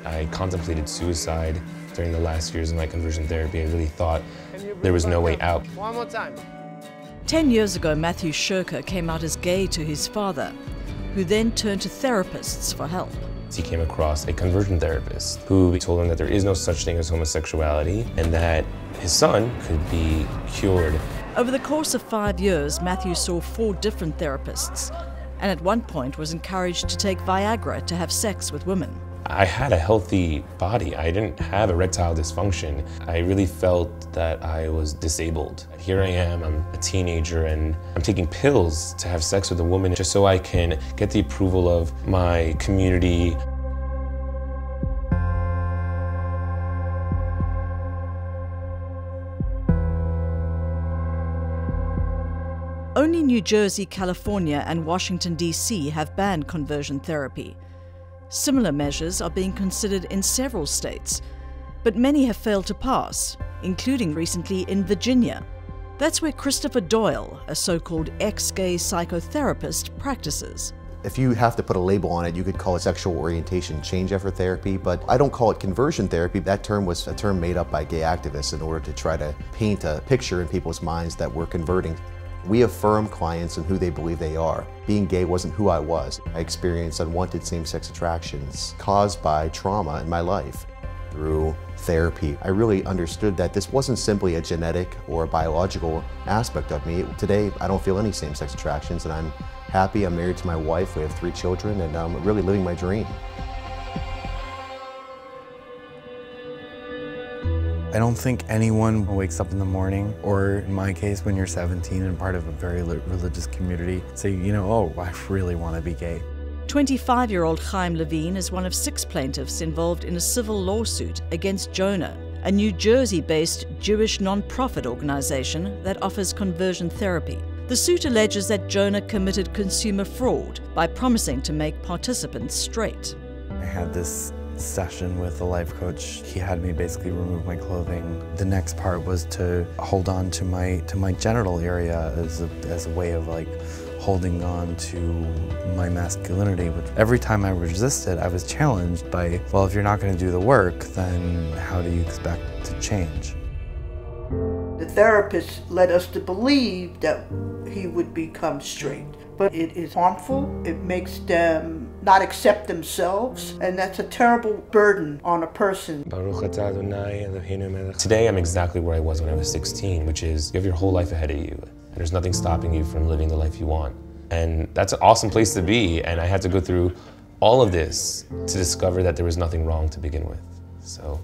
I contemplated suicide during the last years of my conversion therapy. I really thought there was no way out. One more time. 10 years ago, Matthew Shirker came out as gay to his father, who then turned to therapists for help. He came across a conversion therapist who told him that there is no such thing as homosexuality and that his son could be cured. Over the course of 5 years, Matthew saw 4 different therapists, and at one point was encouraged to take Viagra to have sex with women. I had a healthy body. I didn't have erectile dysfunction. I really felt that I was disabled. Here I am, I'm a teenager, and I'm taking pills to have sex with a woman just so I can get the approval of my community. Only New Jersey, California, and Washington, D.C. have banned conversion therapy. Similar measures are being considered in several states, but many have failed to pass, including recently in Virginia. That's where Christopher Doyle, a so-called ex-gay psychotherapist, practices. If you have to put a label on it, you could call it sexual orientation change effort therapy, but I don't call it conversion therapy. That term was a term made up by gay activists in order to try to paint a picture in people's minds that we're converting. We affirm clients in who they believe they are. Being gay wasn't who I was. I experienced unwanted same-sex attractions caused by trauma in my life. Through therapy, I really understood that this wasn't simply a genetic or a biological aspect of me. Today, I don't feel any same-sex attractions, and I'm happy. I'm married to my wife. We have 3 children, and I'm really living my dream. I don't think anyone wakes up in the morning, or in my case, when you're 17 and part of a very religious community, say, you know, oh, I really want to be gay. 25-year-old Chaim Levine is one of 6 plaintiffs involved in a civil lawsuit against Jonah, a New Jersey-based Jewish non-profit organization that offers conversion therapy. The suit alleges that Jonah committed consumer fraud by promising to make participants straight. I had this session with a life coach. He had me basically remove my clothing. The next part was to hold on to my genital area as a way of like holding on to my masculinity. Which every time I resisted, I was challenged by, well, if you're not going to do the work, then how do you expect to change? The therapist led us to believe that he would become straight. But it is harmful, it makes them not accept themselves, and that's a terrible burden on a person. Today I'm exactly where I was when I was 16, which is you have your whole life ahead of you, and there's nothing stopping you from living the life you want. And that's an awesome place to be, and I had to go through all of this to discover that there was nothing wrong to begin with. So.